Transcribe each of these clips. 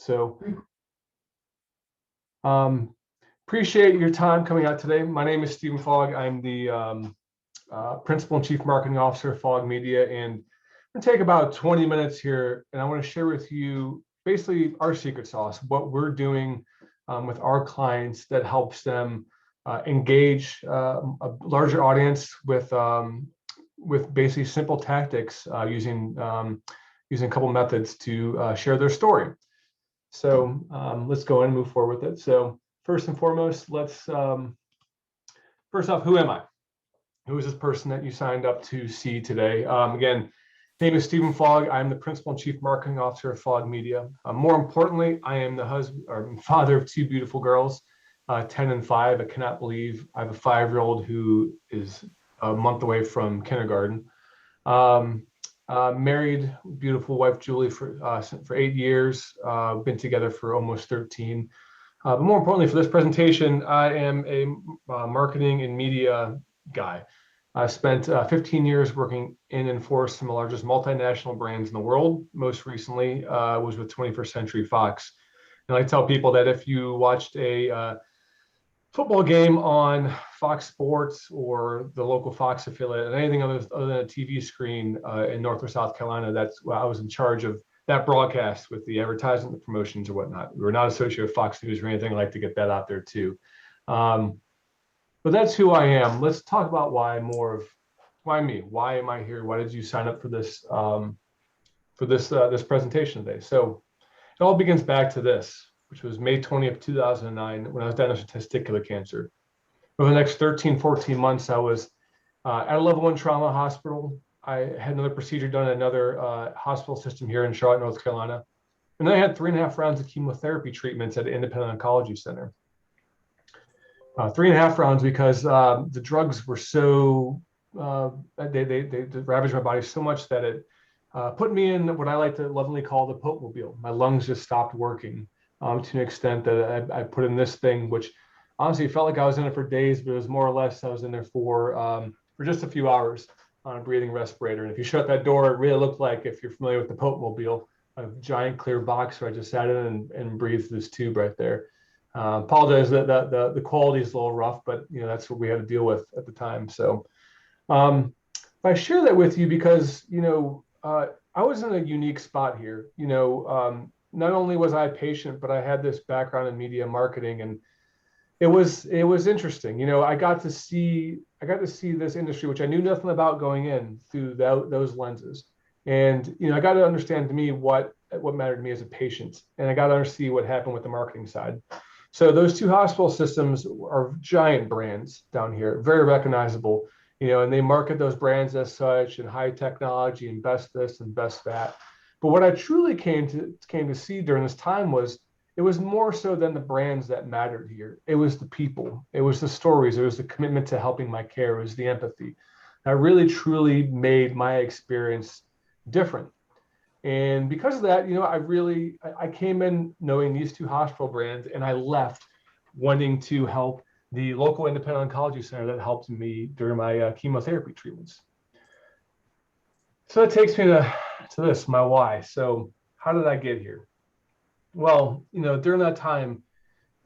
So appreciate your time coming out today. My name is Stephen Fogg. I'm the Principal and Chief Marketing Officer of Fogg Media, and I'm going to take about 20 minutes here, and I want to share with you basically our secret sauce, what we're doing with our clients that helps them engage a larger audience with basically simple tactics using a couple methods to share their story. So let's go and move forward with it. So first and foremost, let's first off, who am I? Who is this person that you signed up to see today? Again, name is Stephen Fogg. I'm the Principal and Chief Marketing Officer of Fogg Media. More importantly, I am the husband or father of two beautiful girls, 10 and 5. I cannot believe I have a 5-year-old who is a month away from kindergarten. Married, beautiful wife Julie for 8 years. Been together for almost 13. But more importantly, for this presentation, I am a marketing and media guy. I spent 15 years working in and for some of the largest multinational brands in the world. Most recently was with 21st Century Fox. And I tell people that if you watched a football game on Fox Sports or the local Fox affiliate and anything other than a TV screen in North or South Carolina, that's I was in charge of that broadcast with the advertising, the promotions or whatnot. We were not associated with Fox News or anything. I like to get that out there too. But that's who I am. Let's talk about why me. Why am I here? Why did you sign up for this this presentation today? So it all begins back to this, which was May 20th, 2009, when I was diagnosed with testicular cancer. Over the next 13, 14 months, I was at a level 1 trauma hospital. I had another procedure done at another hospital system here in Charlotte, North Carolina. And then I had 3.5 rounds of chemotherapy treatments at an independent oncology center. 3.5 rounds because the drugs were so, they ravaged my body so much that it put me in what I like to lovingly call the Pope-mobile. My lungs just stopped working to an extent that I put in this thing, which honestly felt like I was in it for days, but it was more or less I was in there for just a few hours on a breathing respirator. And if you shut that door, it really looked like, if you're familiar with the Pope-mobile, a giant clear box where I just sat in and breathed this tube right there. Apologize that the quality is a little rough, but that's what we had to deal with at the time. So I share that with you because I was in a unique spot here. Not only was I a patient, but I had this background in media marketing, and it was interesting. I got to see this industry, which I knew nothing about going in, through those lenses. And I got to understand, to me, what mattered to me as a patient, and I got to see what happened with the marketing side. So those two hospital systems are giant brands down here, very recognizable, and they market those brands as such, and high technology and best this and best that. But what I truly came to see during this time was, it was more so than the brands that mattered here. It was the people, it was the stories, it was the commitment to helping my care, it was the empathy. That really truly made my experience different. And because of that, I came in knowing these two hospital brands, and I left wanting to help the local independent oncology center that helped me during my chemotherapy treatments. So that takes me to this, my why. So how did I get here? Well, during that time,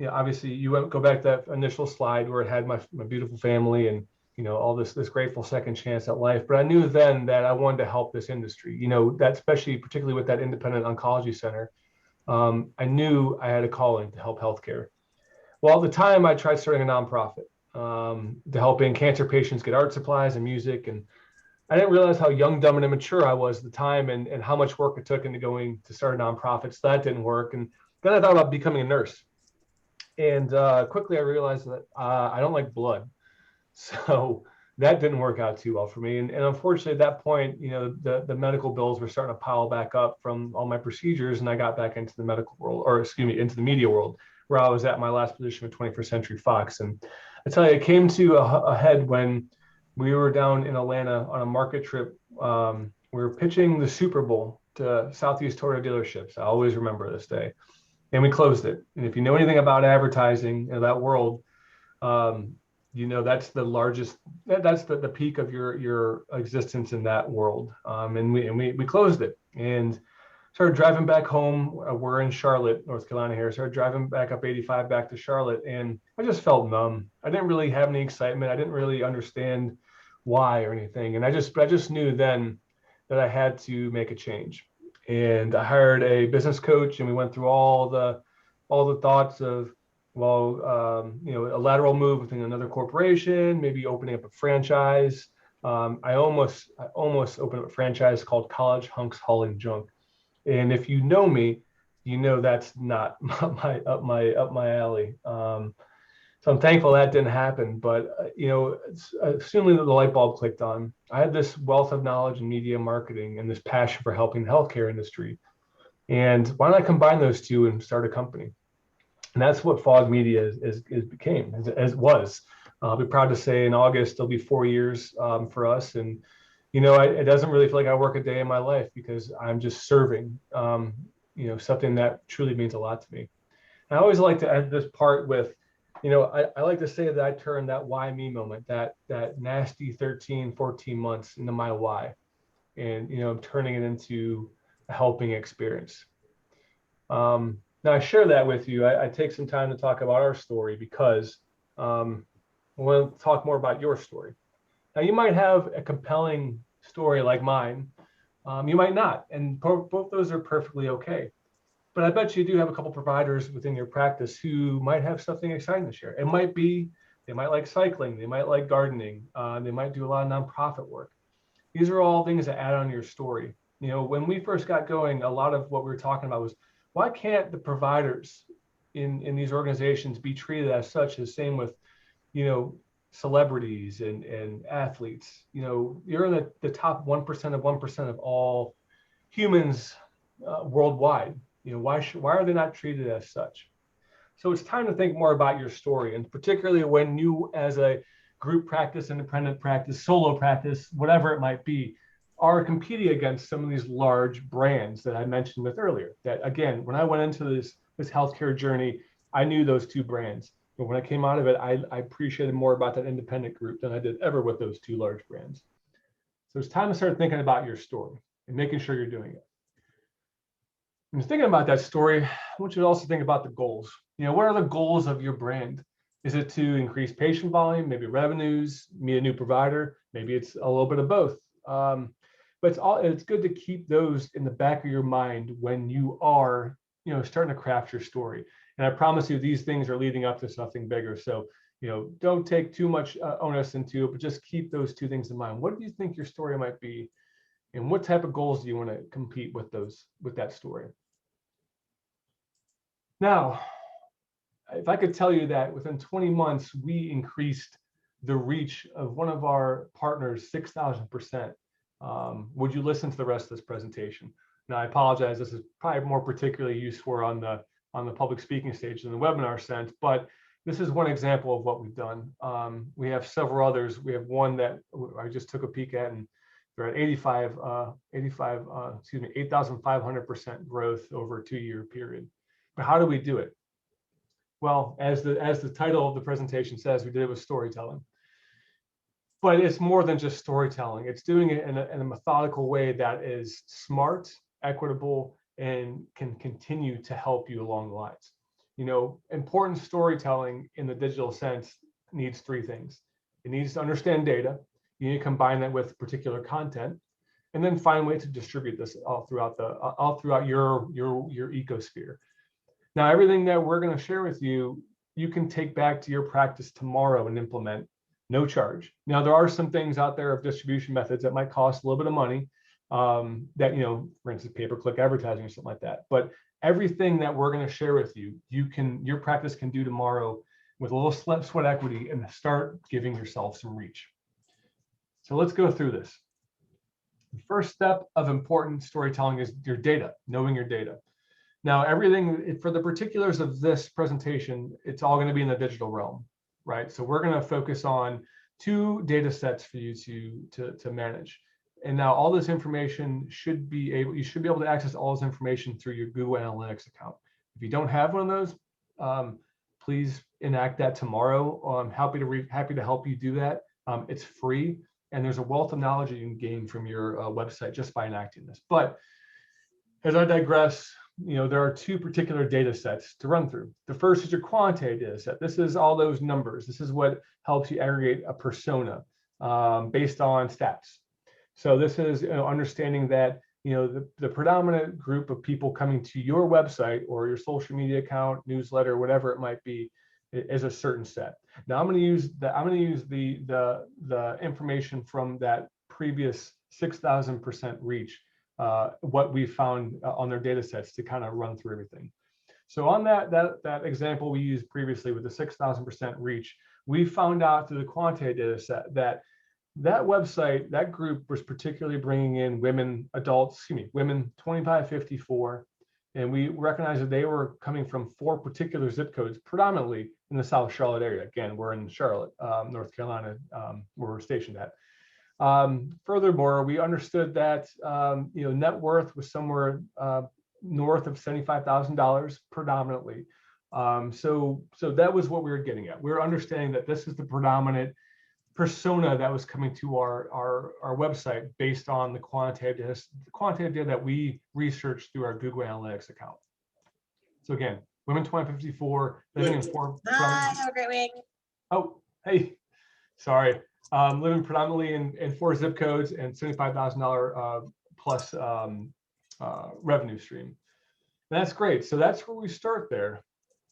obviously you go back to that initial slide where it had my beautiful family and all this grateful second chance at life. But I knew then that I wanted to help this industry, that especially particularly with that independent oncology center. I knew I had a calling to help healthcare. Well, at the time I tried starting a nonprofit to helping cancer patients get art supplies and music. And I didn't realize how young, dumb, and immature I was at the time, and how much work it took into going to start a nonprofit. So that didn't work. And then I thought about becoming a nurse. And quickly I realized that I don't like blood. So that didn't work out too well for me. And unfortunately, at that point, the medical bills were starting to pile back up from all my procedures. And I got back into the medical world, or excuse me, into the media world, where I was at my last position with 21st Century Fox. And I tell you, it came to a head when we were down in Atlanta on a market trip. We were pitching the Super Bowl to Southeast Toyota dealerships. I always remember this day. And we closed it. And if you know anything about advertising in that world, that's the largest, that's the peak of your existence in that world. And we closed it. And started driving back home. We're in Charlotte, North Carolina here. Started driving back up 85 back to Charlotte, and I just felt numb. I didn't really have any excitement. I didn't really understand why or anything. And I just knew then that I had to make a change. And I hired a business coach, and we went through all the thoughts of, well, a lateral move within another corporation, maybe opening up a franchise. I almost opened up a franchise called College Hunks Hauling Junk. And if you know me, you know that's not up my alley. So I'm thankful that didn't happen. But assuming that the light bulb clicked on, I had this wealth of knowledge in media marketing and this passion for helping the healthcare industry. And why don't I combine those two and start a company? And that's what Fogg Media became, as was. I'll be proud to say in August it'll be 4 years for us, and it doesn't really feel like I work a day in my life because I'm just serving, something that truly means a lot to me. I always like to end this part with, I like to say that I turned that why me moment, that nasty 13, 14 months into my why, and I'm turning it into a helping experience. Now I share that with you. I take some time to talk about our story because I want to talk more about your story. Now you might have a compelling story like mine. You might not, and both those are perfectly okay. But I bet you do have a couple providers within your practice who might have something exciting to share. It might be, they might like cycling, they might like gardening, they might do a lot of nonprofit work. These are all things that add on to your story. When we first got going, a lot of what we were talking about was, why can't the providers in these organizations be treated as such? The same with, celebrities and athletes. You're in the top 1% of 1% of all humans worldwide. Why are they not treated as such? So it's time to think more about your story, and particularly when you, as a group practice, independent practice, solo practice, whatever it might be, are competing against some of these large brands that I mentioned with earlier. That again, when I went into this healthcare journey, I knew those two brands. But when I came out of it, I appreciated more about that independent group than I did ever with those two large brands. So it's time to start thinking about your story and making sure you're doing it. When you're thinking about that story, I want you to also think about the goals. What are the goals of your brand? Is it to increase patient volume, maybe revenues, meet a new provider? Maybe it's a little bit of both. But it's good to keep those in the back of your mind when you are, starting to craft your story. And I promise you, these things are leading up to something bigger. So, don't take too much onus into it, but just keep those two things in mind. What do you think your story might be? And what type of goals do you want to compete with that story? Now, if I could tell you that within 20 months, we increased the reach of one of our partners 6,000%. Would you listen to the rest of this presentation? Now, I apologize. This is probably more particularly useful on the public speaking stage than the webinar sense, but this is one example of what we've done. We have several others. We have one that I just took a peek at, and they're at 8,500% growth over a 2-year period. But how do we do it? Well, as the title of the presentation says, we did it with storytelling. But it's more than just storytelling. It's doing it in a methodical way that is smart, equitable, and can continue to help you along the lines. Important storytelling in the digital sense needs 3 things. It needs to understand data. You need to combine that with particular content, and then find a way to distribute this all throughout your ecosphere. Now, everything that we're going to share with you, you can take back to your practice tomorrow and implement, no charge. Now, there are some things out there of distribution methods that might cost a little bit of money, that, for instance, pay-per-click advertising or something like that. But everything that we're going to share with you, your practice can do tomorrow with a little sweat equity and start giving yourself some reach. So let's go through this. The first step of important storytelling is your data, knowing your data. Now, everything for the particulars of this presentation, it's all going to be in the digital realm, right? So we're going to focus on 2 data sets for you to manage. And now all this information you should be able to access all this information through your Google Analytics account. If you don't have one of those, please enact that tomorrow. I'm happy to help you do that. It's free, and there's a wealth of knowledge that you can gain from your website just by enacting this. But As I digress, there are two particular data sets to run through. The first is your quantitative data set. This is all those numbers. This is what helps you aggregate a persona based on stats. So this is understanding that the predominant group of people coming to your website or your social media account, newsletter, whatever it might be, is a certain set. Now I'm going to use the information from that previous 6,000% reach, what we found on their data sets to kind of run through everything. So on that example we used previously with the 6,000% reach, we found out through the quantitative data set that website, that group was particularly bringing in women 25-54, and we recognized that they were coming from 4 particular zip codes, predominantly in the South Charlotte area. Again, we're in Charlotte, North Carolina, where we're stationed at. Furthermore, we understood that net worth was somewhere north of $75,000 predominantly. So that was what we were getting at. We were understanding that this is the predominant persona that was coming to our website based on the quantitative data that we researched through our Google Analytics account. So again, women 20-54, living in 4. Bye, have a great week. Oh, hey, sorry. Living predominantly in 4 zip codes and $75,000 plus revenue stream. And that's great. So that's where we start there.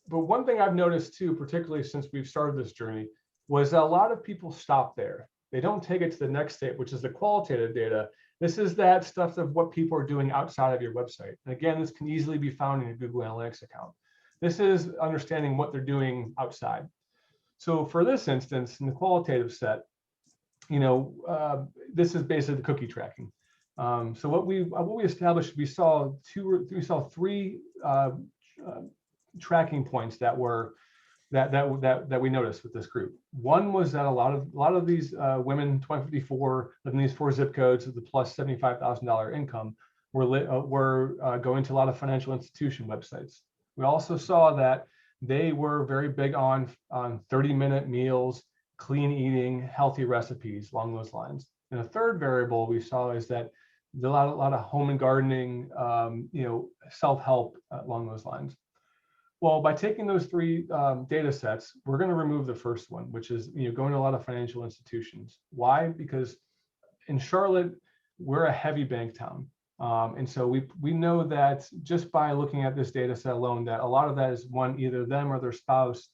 But one thing I've noticed too, particularly since we've started this journey, was that a lot of people stop there. They don't take it to the next step, which is the qualitative data. This is that stuff of what people are doing outside of your website. And again, this can easily be found in your Google Analytics account. This is understanding what they're doing outside. So for this instance, in the qualitative set, this is basically the cookie tracking. So what we established, we saw 3 tracking points that we noticed with this group. One was that a lot of these women 20-54 living in these 4 zip codes with the plus $75,000 income were going to a lot of financial institution websites. We also saw that they were very big on 30-minute meals, clean eating, healthy recipes along those lines. And a third variable we saw is that a lot of home and gardening, self-help along those lines. Well, by taking those 3 data sets, we're going to remove the first one, which is going to a lot of financial institutions. Why? Because in Charlotte, we're a heavy bank town. And so we know that just by looking at this data set alone, that a lot of that is either them or their spouse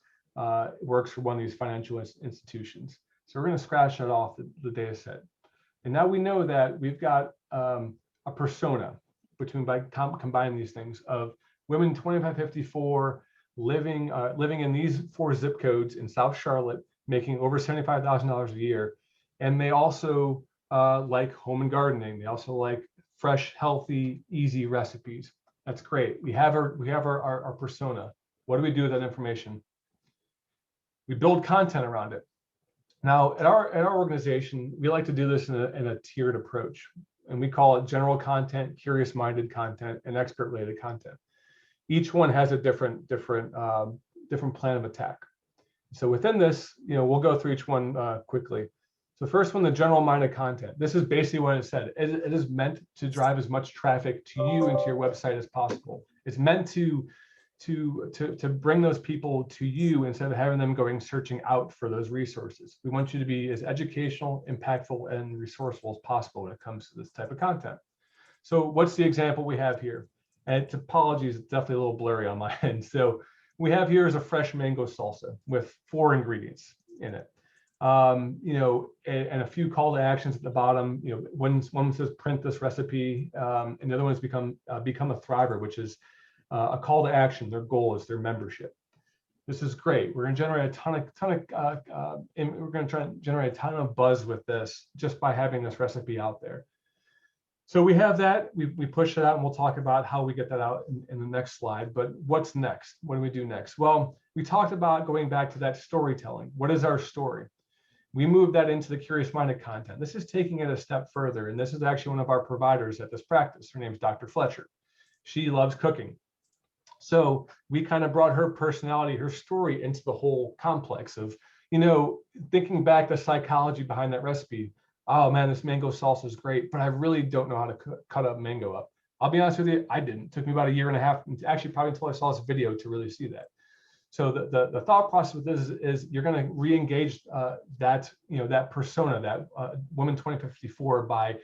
works for one of these financial institutions. So we're going to scratch that off the data set. And now we know that we've got a persona by combining these things of women 25-54 living in these 4 zip codes in South Charlotte, making over $75,000 a year. And they also like home and gardening. They also like fresh, healthy, easy recipes. That's great. We have our persona. What do we do with that information? We build content around it. Now, at our organization, we like to do this in a tiered approach, and we call it general content, curious-minded content, and expert-related content. Each one has a different plan of attack. So within this, we'll go through each one quickly. So first one, the general-minded content. This is basically what it said. It is meant to drive as much traffic to you and to your website as possible. It's meant to bring those people to you instead of having them going searching out for those resources. We want you to be as educational, impactful, and resourceful as possible when it comes to this type of content. So what's the example we have here? And apologies, it's definitely a little blurry on my end. So we have here is a fresh mango salsa with 4 ingredients in it. And a few call to actions at the bottom. One says print this recipe, and the other one is become a thriver, which is a call to action. Their goal is their membership. This is great. We're going to generate a ton of buzz with this just by having this recipe out there. So we have that. We push it out, and we'll talk about how we get that out in the next slide. But what's next? What do we do next? Well, we talked about going back to that storytelling. What is our story? We moved that into the curious-minded content. This is taking it a step further, and this is actually one of our providers at this practice. Her name is Dr. Fletcher. She loves cooking. So we kind of brought her personality, her story into the whole complex of, thinking back the psychology behind that recipe. Oh man, this mango salsa is great, but I really don't know how to cut up mango up. I'll be honest with you, I didn't. It took me about a year and a half, actually probably until I saw this video to really see that. So the thought process with this is you're going to re-engage that persona, that woman 2054, by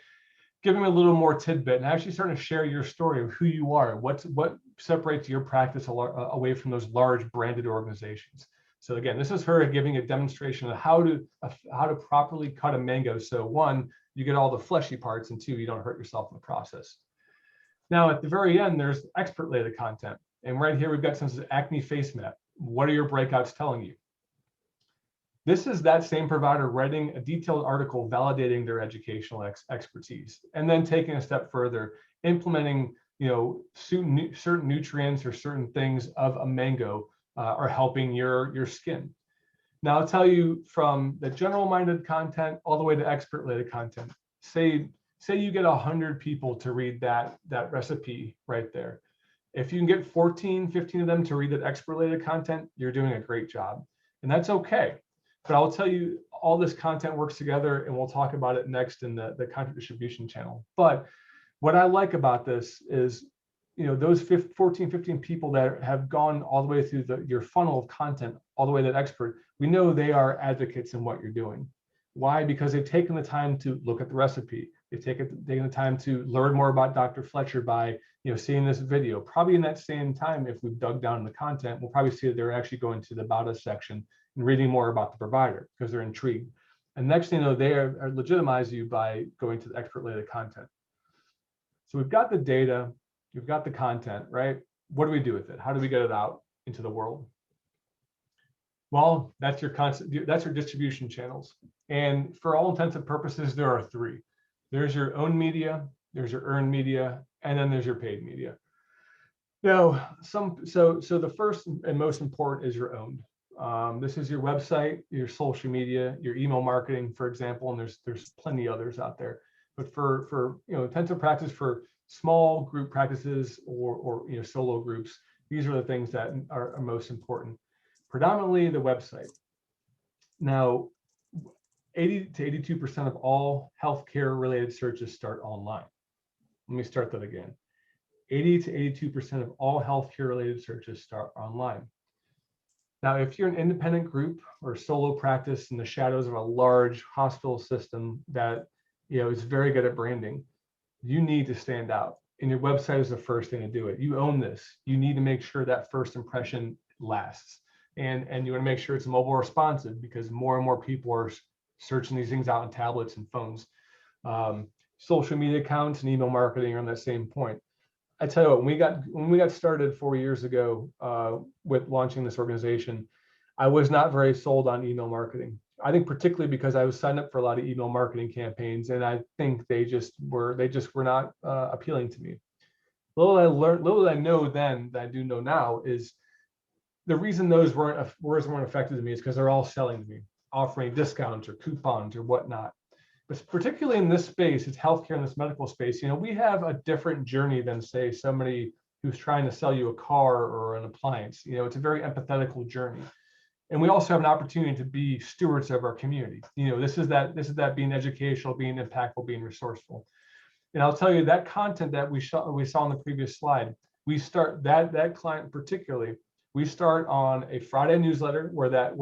giving them a little more tidbit and actually starting to share your story of who you are, what separates your practice away from those large branded organizations. So again, this is her giving a demonstration of how to properly cut a mango. So one, you get all the fleshy parts, and two, you don't hurt yourself in the process. Now at the very end, there's expert-related content, and right here we've got some acne face map. What are your breakouts telling you? This is that same provider writing a detailed article validating their educational expertise, and then taking a step further, implementing certain nutrients or certain things of a mango are helping your skin. Now I'll tell you, from the general-minded content all the way to expert-related content. Say you get 100 people to read that recipe right there. If you can get 14, 15 of them to read that expert-related content, you're doing a great job, and that's okay. But I'll tell you, all this content works together, and we'll talk about it next in the content distribution channel. But what I like about this is, those 14, 15 people that have gone all the way through your funnel of content, all the way to that expert, we know they are advocates in what you're doing. Why? Because they've taken the time to look at the recipe. They've taken the time to learn more about Dr. Fletcher by seeing this video. Probably in that same time, if we've dug down in the content, we'll probably see that they're actually going to the About Us section and reading more about the provider because they're intrigued. And next thing you know, they are legitimize you by going to the expert-related content. So we've got the data, we've got the content, right? What do we do with it? How do we get it out into the world? Well, that's your distribution channels. And for all intents and purposes, there are three. There's your own media, there's your earned media, and then there's your paid media. Now, so the first and most important is your owned. This is your website, your social media, your email marketing, for example, and there's plenty others out there. But for intensive practice, for small group practices or solo groups, these are the things that are most important. Predominantly the website. Now, 80 to 82% of all healthcare related searches start online. Let me start that again. 80 to 82% of all healthcare related searches start online. Now, if you're an independent group or solo practice in the shadows of a large hospital system that is very good at branding, you need to stand out. And your website is the first thing to do it. You own this. You need to make sure that first impression lasts. And you want to make sure it's mobile responsive, because more and more people are searching these things out on tablets and phones. Social media accounts and email marketing are on that same point. I tell you what, when we got started 4 years ago with launching this organization, I was not very sold on email marketing. I think particularly because I was signed up for a lot of email marketing campaigns, and I think they just were not appealing to me. Little I know then that I do know now is the reason those weren't effective to me is because they're all selling to me, offering discounts or coupons or whatnot. But particularly in this space, it's healthcare in this medical space, we have a different journey than, say, somebody who's trying to sell you a car or an appliance. It's a very empathetical journey. And we also have an opportunity to be stewards of our community. This is that being educational, being impactful, being resourceful. And I'll tell you, that content that we saw on the previous slide, we start that client particularly, we start on a Friday newsletter where that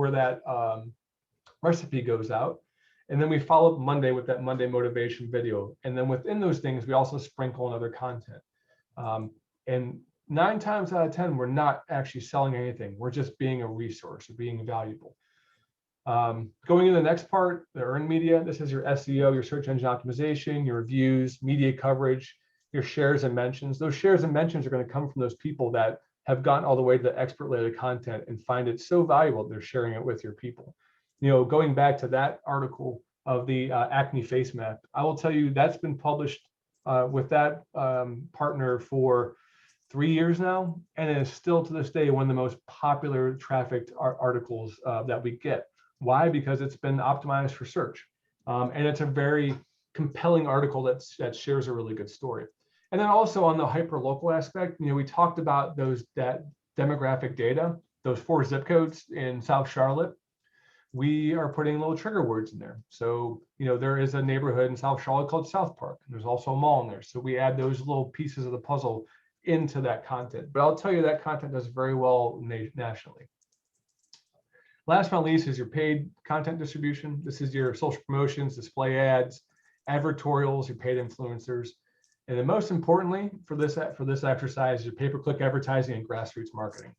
recipe goes out. And then we follow up Monday with that Monday motivation video. And then within those things, we also sprinkle in other content. And 9 times out of 10, we're not actually selling anything. We're just being a resource or being valuable. Going into the next part, the earned media. This is your SEO, your search engine optimization, your reviews, media coverage, your shares and mentions. Those shares and mentions are going to come from those people that have gotten all the way to the expert-related content and find it so valuable they're sharing it with your people. Going back to that article of the acne face map, I will tell you that's been published with that partner for 3 years now, and it is still to this day one of the most popular trafficked articles that we get. Why? Because it's been optimized for search, and it's a very compelling article that shares a really good story. And then also on the hyper-local aspect, we talked about that demographic data, those 4 zip codes in South Charlotte. we are putting little trigger words in there. So, there is a neighborhood in South Charlotte called South Park, and there's also a mall in there. So we add those little pieces of the puzzle into that content. But I'll tell you that content does very well nationally. Last but not least is your paid content distribution. This is your social promotions, display ads, advertorials, your paid influencers. And then most importantly for this exercise, your pay-per-click advertising and grassroots marketing.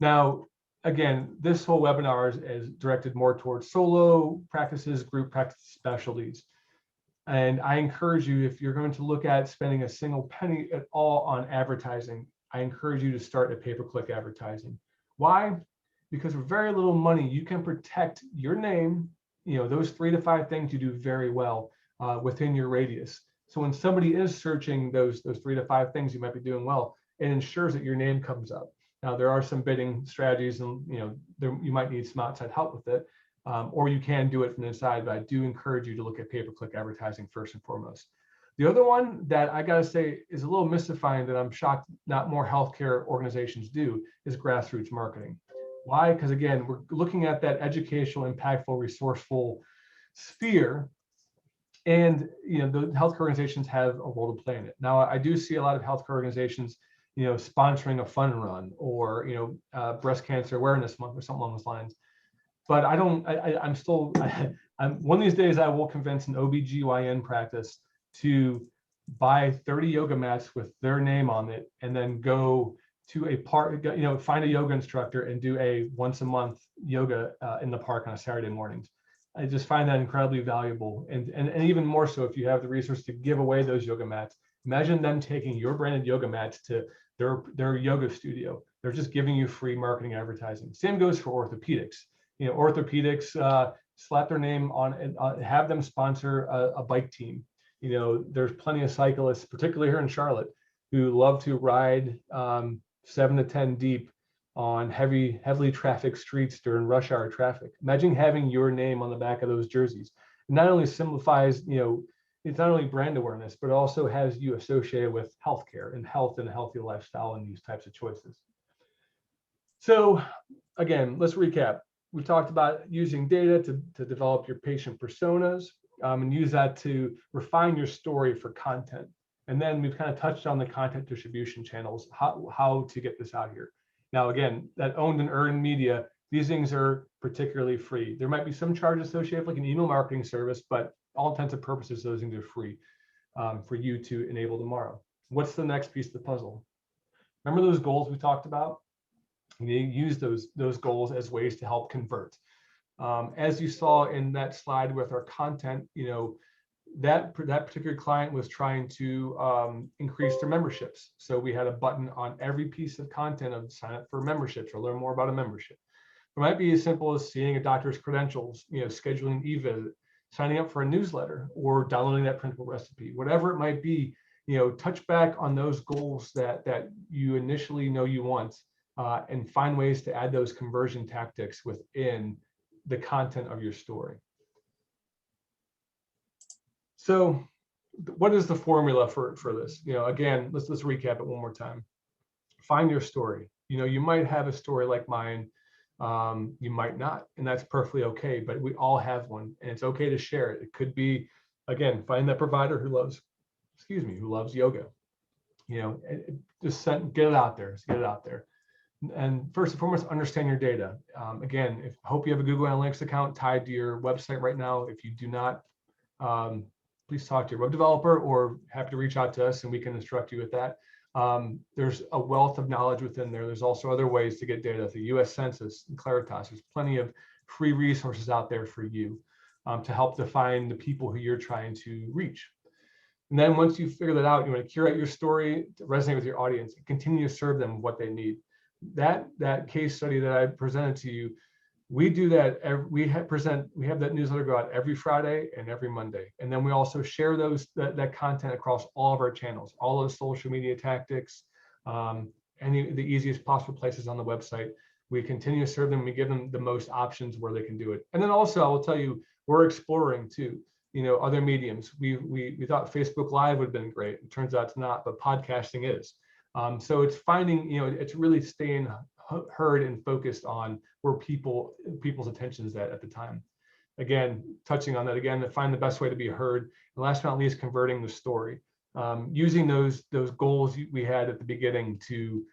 Now, again, this whole webinar is directed more towards solo practices, group practice specialties. And I encourage you, if you're going to look at spending a single penny at all on advertising, I encourage you to start at pay-per-click advertising. Why? Because for very little money, you can protect your name, those 3 to 5 things you do very well within your radius. So when somebody is searching those 3 to 5 things you might be doing well, it ensures that your name comes up. Now, there are some bidding strategies, and you might need some outside help with it, or you can do it from the inside, but I do encourage you to look at pay-per-click advertising first and foremost. The other one that I gotta say is a little mystifying that I'm shocked not more healthcare organizations do is grassroots marketing. Why? Because again, we're looking at that educational, impactful, resourceful sphere, and the healthcare organizations have a role to play in it. Now, I do see a lot of healthcare organizations sponsoring a fun run or breast cancer awareness month or something along those lines. But I'm one of these days I will convince an OBGYN practice to buy 30 yoga mats with their name on it, and then go to a park, find a yoga instructor and do a once a month yoga in the park on a Saturday mornings. I just find that incredibly valuable, and even more so if you have the resources to give away those yoga mats. Imagine them taking your branded yoga mats to their yoga studio. They're just giving you free marketing advertising. Same goes for orthopedics. Orthopedics, slap their name on and have them sponsor a bike team. There's plenty of cyclists, particularly here in Charlotte, who love to ride 7 to 10 deep on heavily trafficked streets during rush hour traffic. Imagine having your name on the back of those jerseys. It not only simplifies, it's not only brand awareness, but also has you associated with healthcare and health and a healthy lifestyle and these types of choices. So again, let's recap. We talked about using data to develop your patient personas and use that to refine your story for content. And then we've kind of touched on the content distribution channels, how to get this out here. Now, again, that owned and earned media, these things are particularly free. There might be some charge associated, like an email marketing service, but all intents and purposes, those things are free for you to enable tomorrow. What's the next piece of the puzzle? Remember those goals we talked about? You use those goals as ways to help convert. As you saw in that slide with our content, that particular client was trying to increase their memberships. So we had a button on every piece of content of sign up for memberships or learn more about a membership. It might be as simple as seeing a doctor's credentials, scheduling an e-visit, signing up for a newsletter, or downloading that printable recipe. Whatever it might be, touch back on those goals that you initially know you want, and find ways to add those conversion tactics within the content of your story. So what is the formula for this? Again, let's recap it one more time. Find your story. You might have a story like mine, you might not, and that's perfectly okay, but we all have one, and it's okay to share it. It could be, again, find that provider who loves yoga. Just get it out there. Just get it out there. And first and foremost, understand your data. Again, hope you have a Google Analytics account tied to your website right now. If you do not, please talk to your web developer, or happy to reach out to us and we can instruct you with that. There's a wealth of knowledge within there. There's also other ways to get data, the US Census and Claritas. There's plenty of free resources out there for you to help define the people who you're trying to reach. And then once you figure that out, you want to curate your story to resonate with your audience and continue to serve them what they need. That case study that I presented to you, we do that. We have that newsletter go out every Friday and every Monday, and then we also share that content across all of our channels, all those social media tactics, the easiest possible places on the website. We continue to serve them. We give them the most options where they can do it. And then also, I will tell you, we're exploring too, other mediums. We thought Facebook Live would have been great. It turns out it's not, but podcasting is. So it's finding, it's really staying heard and focused on where people's attention is at the time. Again, touching on that again, to find the best way to be heard. And last but not least, converting the story. Using those goals we had at the beginning to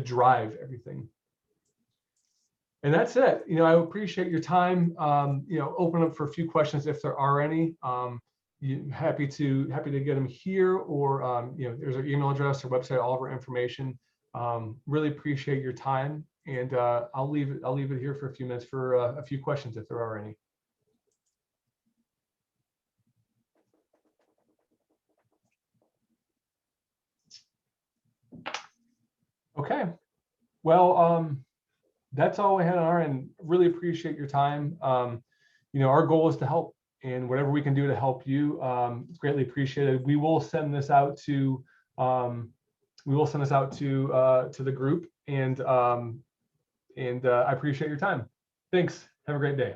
drive everything. And that's it. I appreciate your time. Open up for a few questions if there are any. Happy to get them here, or there's our email address, our website, all of our information. Really appreciate your time, and I'll leave it here for a few minutes for a few questions if there are any. Okay. Well, that's all we had on our end. Really appreciate your time. Our goal is to help, and whatever we can do to help you, it's greatly appreciated. We will send this out to the group, and I appreciate your time. Thanks. Have a great day.